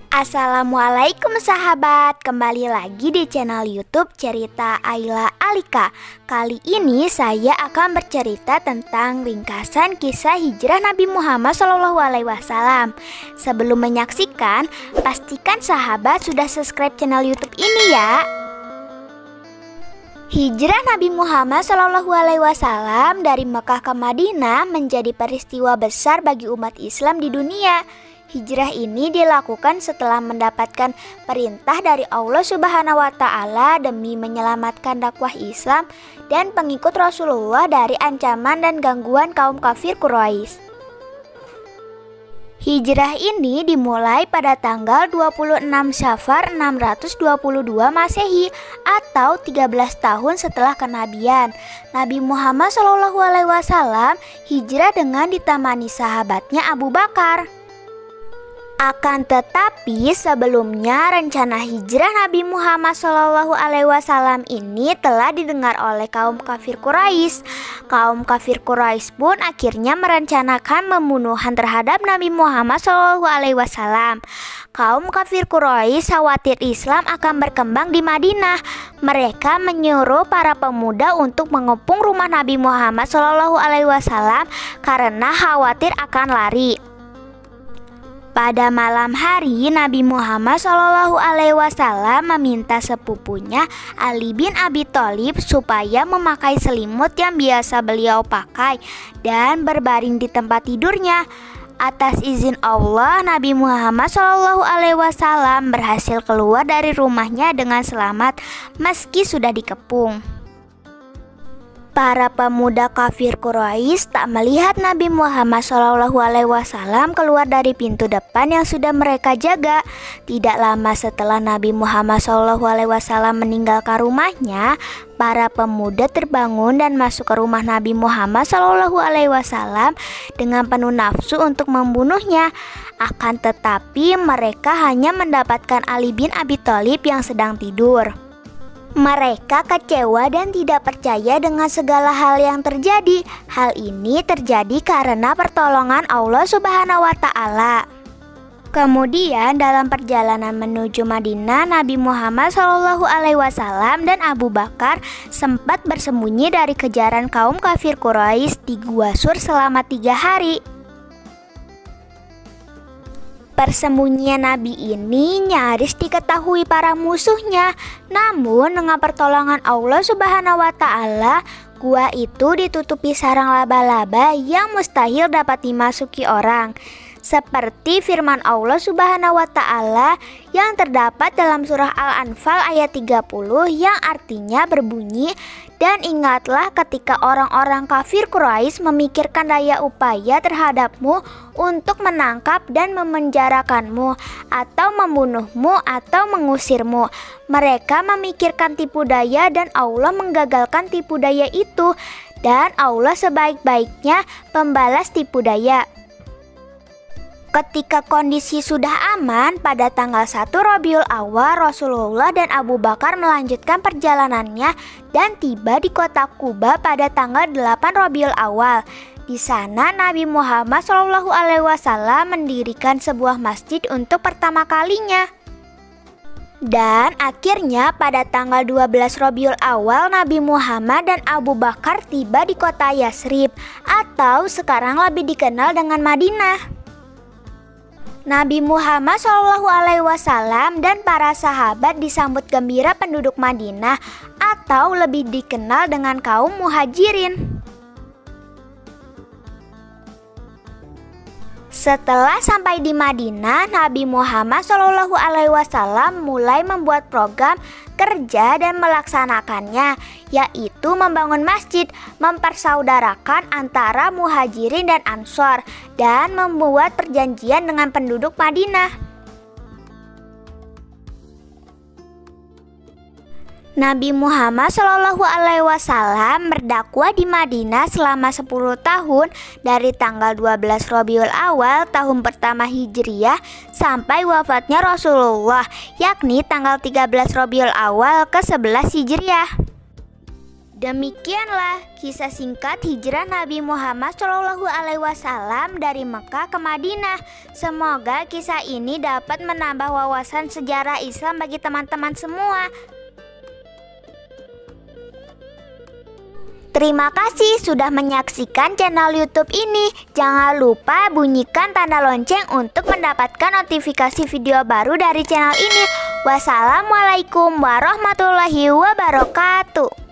Assalamualaikum sahabat, kembali lagi di channel YouTube Cerita Ayla Alika. Kali ini saya akan bercerita tentang ringkasan kisah hijrah Nabi Muhammad SAW. Sebelum menyaksikan, pastikan sahabat sudah subscribe channel YouTube ini ya. Hijrah Nabi Muhammad SAW dari Mekah ke Madinah menjadi peristiwa besar bagi umat Islam di dunia. Hijrah ini dilakukan setelah mendapatkan perintah dari Allah Subhanahu wa Ta'ala demi menyelamatkan dakwah Islam dan pengikut Rasulullah dari ancaman dan gangguan kaum kafir Quraisy. Hijrah ini dimulai pada tanggal 26 Syafar 622 Masehi atau 13 tahun setelah kenabian. Nabi Muhammad SAW hijrah dengan ditemani sahabatnya Abu Bakar. Akan tetapi sebelumnya rencana hijrah Nabi Muhammad SAW ini telah didengar oleh kaum kafir Quraisy. Kaum kafir Quraisy pun akhirnya merencanakan pembunuhan terhadap Nabi Muhammad SAW. Kaum kafir Quraisy khawatir Islam akan berkembang di Madinah. Mereka menyuruh para pemuda untuk mengepung rumah Nabi Muhammad SAW karena khawatir akan lari. Pada malam hari, Nabi Muhammad SAW meminta sepupunya Ali bin Abi Thalib supaya memakai selimut yang biasa beliau pakai dan berbaring di tempat tidurnya. Atas izin Allah, Nabi Muhammad SAW berhasil keluar dari rumahnya dengan selamat meski sudah dikepung. Para pemuda kafir Quraisy tak melihat Nabi Muhammad SAW keluar dari pintu depan yang sudah mereka jaga. Tidak lama setelah Nabi Muhammad SAW meninggalkan rumahnya, para pemuda terbangun dan masuk ke rumah Nabi Muhammad SAW dengan penuh nafsu untuk membunuhnya. Akan tetapi mereka hanya mendapatkan Ali bin Abi Thalib yang sedang tidur. Mereka kecewa dan tidak percaya dengan segala hal yang terjadi. Hal ini terjadi karena pertolongan Allah Subhanahu wa Ta'ala. Kemudian dalam perjalanan menuju Madinah, Nabi Muhammad SAW dan Abu Bakar sempat bersembunyi dari kejaran kaum kafir Quraisy di Gua Sur selama 3 hari. Persembunyian Nabi ini nyaris diketahui para musuhnya. Namun dengan pertolongan Allah Subhanahu wa Ta'ala, gua itu ditutupi sarang laba-laba yang mustahil dapat dimasuki orang. Seperti firman Allah Subhanahu wa Ta'ala yang terdapat dalam surah Al-Anfal ayat 30 yang artinya berbunyi, "Dan ingatlah ketika orang-orang kafir Quraisy memikirkan daya upaya terhadapmu untuk menangkap dan memenjarakanmu atau membunuhmu atau mengusirmu. Mereka memikirkan tipu daya dan Allah menggagalkan tipu daya itu, dan Allah sebaik-baiknya pembalas tipu daya." Ketika kondisi sudah aman, pada tanggal 1 Rabiul Awal, Rasulullah dan Abu Bakar melanjutkan perjalanannya dan tiba di kota Quba pada tanggal 8 Rabiul Awal. Di sana Nabi Muhammad SAW mendirikan sebuah masjid untuk pertama kalinya. Dan akhirnya pada tanggal 12 Rabiul Awal, Nabi Muhammad dan Abu Bakar tiba di kota Yasrib atau sekarang lebih dikenal dengan Madinah. Nabi Muhammad SAW dan para sahabat disambut gembira penduduk Madinah atau lebih dikenal dengan kaum muhajirin. Setelah sampai di Madinah, Nabi Muhammad SAW mulai membuat program kerja dan melaksanakannya, yaitu membangun masjid, mempersaudarakan antara muhajirin dan ansor, dan membuat perjanjian dengan penduduk Madinah. Nabi Muhammad SAW berdakwah di Madinah selama 10 tahun dari tanggal 12 Rabiul Awal tahun pertama Hijriyah sampai wafatnya Rasulullah, yakni tanggal 13 Rabiul Awal ke-11 Hijriyah. Demikianlah kisah singkat hijrah Nabi Muhammad SAW dari Mekah ke Madinah. Semoga kisah ini dapat menambah wawasan sejarah Islam bagi teman-teman semua. Terima kasih sudah menyaksikan channel YouTube ini. Jangan lupa bunyikan tanda lonceng untuk mendapatkan notifikasi video baru dari channel ini. Wassalamualaikum warahmatullahi wabarakatuh.